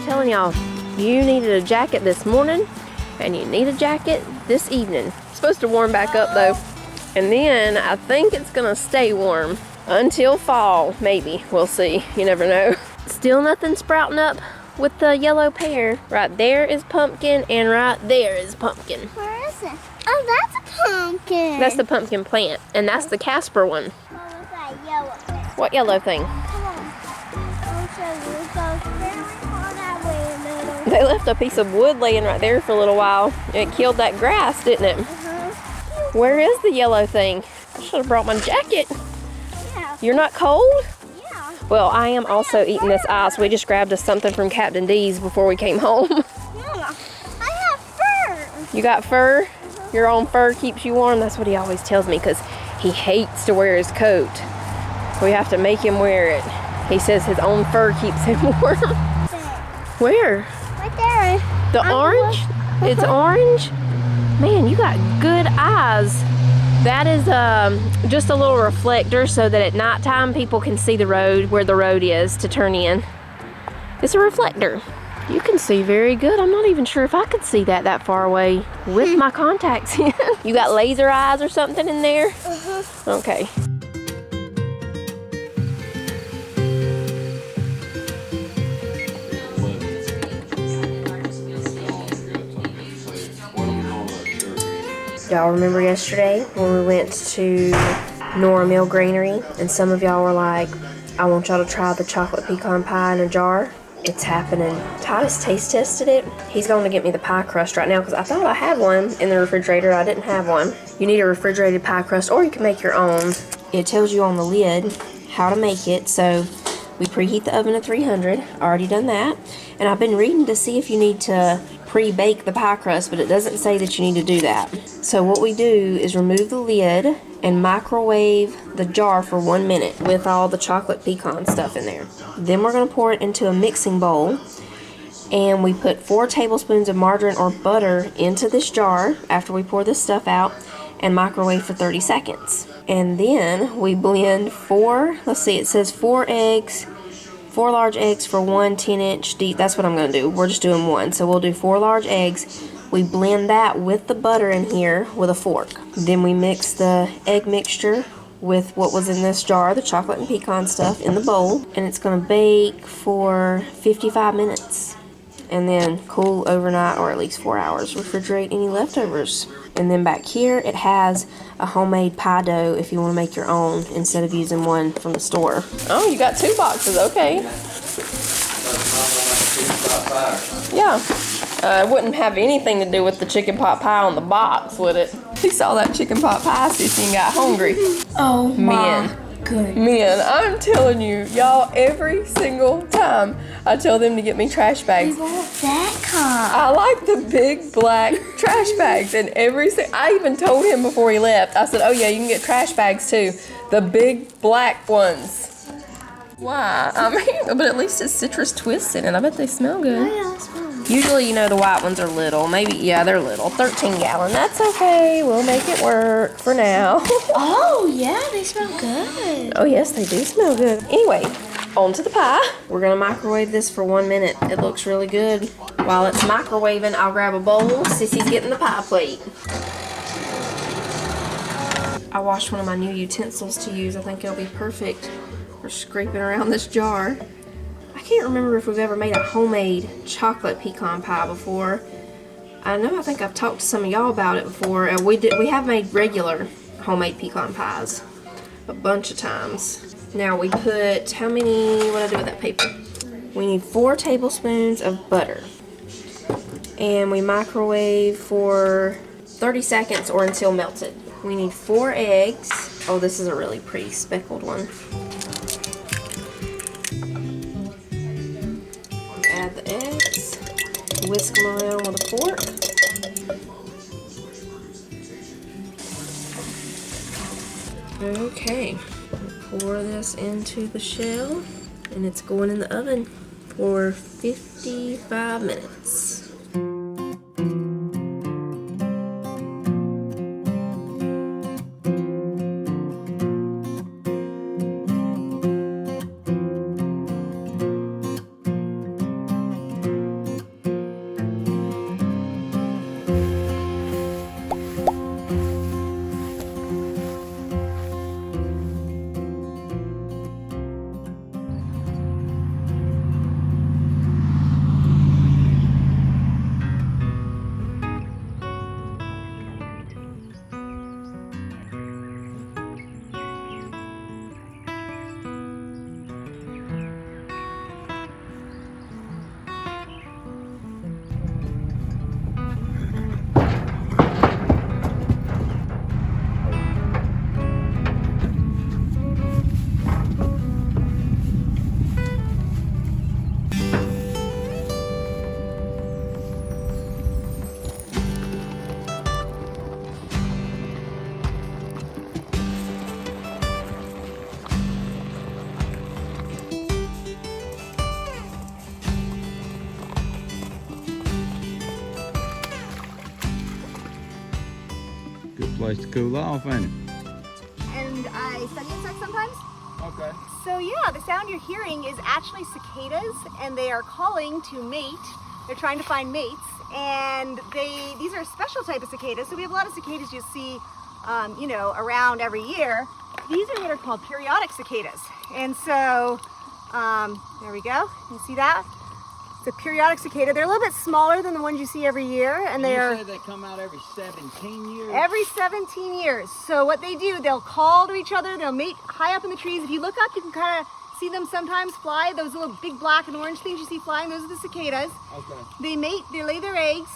telling y'all, you needed a jacket this morning and you need a jacket this evening. It's supposed to warm back up though. And then I think it's gonna stay warm until fall, maybe. We'll see, you never know. Still nothing sprouting up with the yellow pear. Right there is pumpkin and right there is pumpkin. Where is it? Oh, that's a pumpkin. That's the pumpkin plant and that's the Casper one. What was that yellow thing? What yellow thing? Come on. I'll show you. It goes very far that way a little. They left a piece of wood laying right there for a little while. It killed that grass, didn't it? Where is the yellow thing? I should have brought my jacket. Yeah. You're not cold? Yeah. Well, I am also eating this ice. We just grabbed us something from Captain D's before we came home. Mama, I have fur. You got fur? Your own fur keeps you warm? That's what he always tells me because he hates to wear his coat. We have to make him wear it. He says his own fur keeps him warm. Where? Right there. The orange? It's orange? Man, you got good eyes. That is just a little reflector so that at nighttime people can see the road, where the road is to turn in. It's a reflector. You can see very good. I'm not even sure if I could see that far away with my contacts in. You got laser eyes or something in there? Okay. Y'all remember yesterday when we went to Nora Mill Granary and some of y'all were like, I want y'all to try the chocolate pecan pie in a jar? It's happening. Titus taste tested it. He's going to get me the pie crust right now because I thought I had one in the refrigerator. I didn't have one. You need a refrigerated pie crust or you can make your own. It tells you on the lid how to make it. So we preheat the oven to 300. Already done that. And I've been reading to see if you need to pre-bake the pie crust, but it doesn't say that you need to do that. So what we do is remove the lid and microwave the jar for 1 minute with all the chocolate pecan stuff in there. Then we're going to pour it into a mixing bowl and we put 4 tablespoons of margarine or butter into this jar after we pour this stuff out and microwave for 30 seconds. And then we blend 4, let's see, it says 4 eggs, 4 large eggs for 1 10-inch deep. That's what I'm going to do. We're just doing 1. So we'll do 4 large eggs. We blend that with the butter in here with a fork. Then we mix the egg mixture with what was in this jar, the chocolate and pecan stuff, in the bowl. And it's going to bake for 55 minutes. And then cool overnight or at least 4 hours. Refrigerate any leftovers. And then back here it has a homemade pie dough if you want to make your own instead of using one from the store. Oh, you got 2 boxes, okay. Yeah. It wouldn't have anything to do with the chicken pot pie on the box, would it? He saw that chicken pot pie, Sissy, and got hungry. Oh, man. Good. Man, I'm telling you, y'all, every single time I tell them to get me trash bags. We want that kind. I like the big black trash bags, and I even told him before he left, I said, oh yeah, you can get trash bags too. The big black ones. Why? I mean, but at least it's citrus twists in it. I bet they smell good. Oh, yeah, it smells. Usually, you know, the white ones are little. Maybe, yeah, they're little. 13 gallon. That's okay. We'll make it work for now. Oh, yeah, they smell good. Oh, yes, they do smell good. Anyway, on to the pie. We're going to microwave this for 1 minute. It looks really good. While it's microwaving, I'll grab a bowl. Sissy's getting the pie plate. I washed one of my new utensils to use. I think it'll be perfect for scraping around this jar. I can't remember if we've ever made a homemade chocolate pecan pie before. I think I've talked to some of y'all about it before. And we have made regular homemade pecan pies a bunch of times. Now we put, what do I do with that paper? We need 4 tablespoons of butter. And we microwave for 30 seconds or until melted. We need 4 eggs. Oh, this is a really pretty speckled one. Add the eggs, whisk them around with a fork. Okay, pour this into the shell and it's going in the oven for 55 minutes. place to cool off, ain't it? And I study insects sometimes. Okay. So yeah, the sound you're hearing is actually cicadas, and they are calling to mate. They're trying to find mates, and these are a special type of cicadas. So we have a lot of cicadas you see, you know, around every year. These are what are called periodic cicadas, and so there we go. You see that? It's a periodic cicada. They're a little bit smaller than the ones you see every year, and they You say they come out every 17 years? every 17 years. So what they do, they'll call to each other, they'll mate high up in the trees. If you look up, you can kind of see them sometimes fly. Those little big black and orange things you see flying, those are the cicadas. Okay. They mate, they lay their eggs,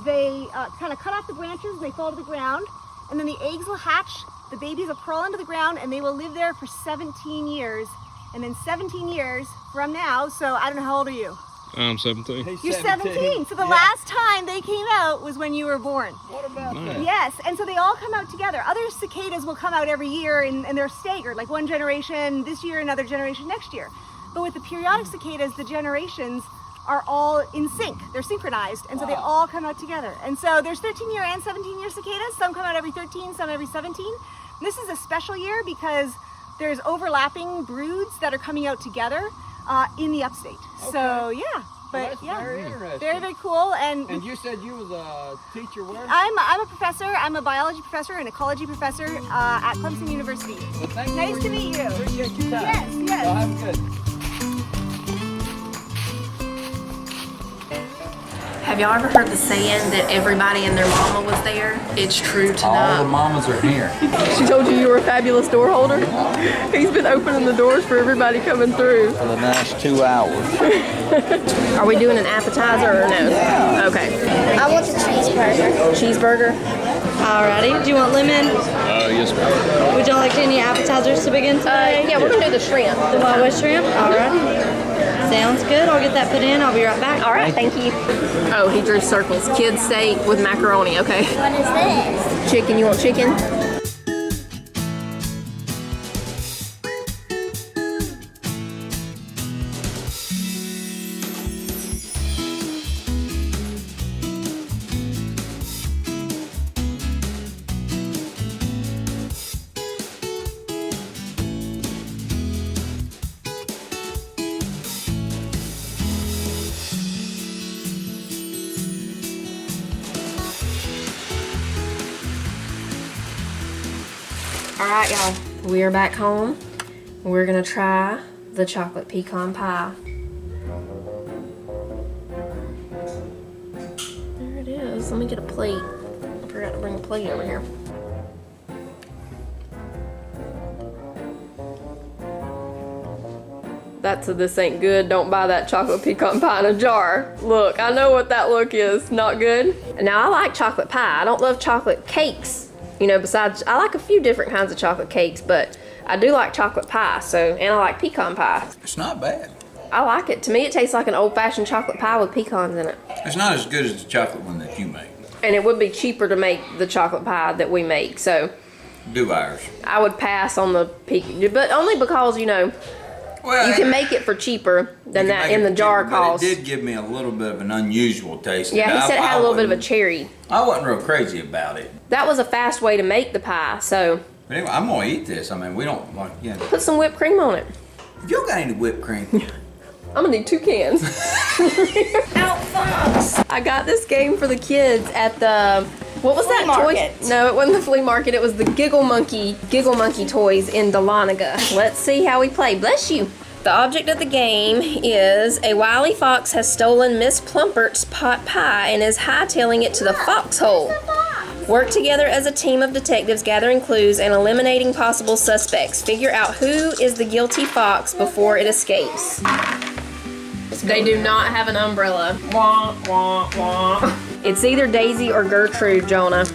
they kind of cut off the branches, they fall to the ground, and then the eggs will hatch, the babies will crawl into the ground, and they will live there for 17 years. And then 17 years from now, so I don't know, how old are you? I'm 17. You're 17. So the last time they came out was when you were born. What about that? Yes, and so they all come out together. Other cicadas will come out every year and they're staggered, like one generation this year, another generation next year. But with the periodic cicadas, the generations are all in sync. They're synchronized, and so they all come out together. And so there's 13-year and 17-year cicadas. Some come out every 13, some every 17. And this is a special year because there's overlapping broods that are coming out together in the upstate. Okay. So yeah, but That's yeah, very interesting. very, very cool. And you said you was a teacher where? I'm a professor. I'm a biology professor and ecology professor at Clemson University. Well, thank you Nice for to meet you. Appreciate your time. Yes, yes. Well, have a good. Have y'all ever heard the saying that everybody and their mama was there? It's true tonight. All the mamas are here. She told you you were a fabulous door holder? He's been opening the doors for everybody coming through. For the next 2 hours. Are we doing an appetizer or no? Yeah. Okay. I want the cheeseburger. Cheeseburger? Alrighty, do you want lemon? Yes, ma'am. Would y'all like any appetizers to begin today? Yeah, we're gonna do the shrimp. The Wild West shrimp? Alrighty. Sounds good. I'll get that put in. I'll be right back. All right, thank you. Oh, he drew circles. Kid steak with macaroni, okay. What is this? Chicken, you want chicken? All right, y'all, we are back home. We're gonna try the chocolate pecan pie. There it is. Let me get a plate. I forgot to bring a plate over here. That's a this ain't good. Don't buy that chocolate pecan pie in a jar. Look, I know what that look is. Not good. Now, I like chocolate pie. I don't love chocolate cakes. You know, besides, I like a few different kinds of chocolate cakes, but I do like chocolate pie, and I like pecan pie. It's not bad. I like it. To me, it tastes like an old-fashioned chocolate pie with pecans in it. It's not as good as the chocolate one that you make. And it would be cheaper to make the chocolate pie that we make, so Do ours. I would pass on the pecan, but only because, you know, Well, you can make it for cheaper than that in the jar cost. It did give me a little bit of an unusual taste. Yeah, he said it had a little bit of a wasn't- cherry. I wasn't real crazy about it. That was a fast way to make the pie, so But anyway, I'm gonna eat this. I mean, we don't want, you know. put some whipped cream on it. If you got any whipped cream, I'm gonna need 2 cans. Outfoxed! I got this game for the kids at the, what was that market. toy? No, it wasn't the flea market. It was the Giggle Monkey toys in Dahlonega. Let's see how we play. Bless you. The object of the game is a wily fox has stolen Miss Plumpert's pot pie and is hightailing it to the foxhole. Work together as a team of detectives gathering clues and eliminating possible suspects. Figure out who is the guilty fox before it escapes. They do not have an umbrella. Wah, wah, wah. It's either Daisy or Gertrude, Jonah.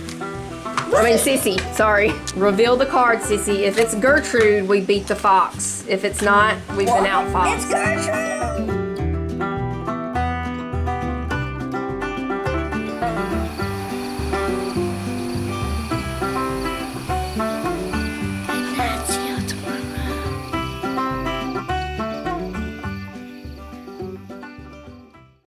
I mean, Sissy, sorry. Reveal the card, Sissy. If it's Gertrude, we beat the fox. If it's not, we've been outfoxed. It's Gertrude!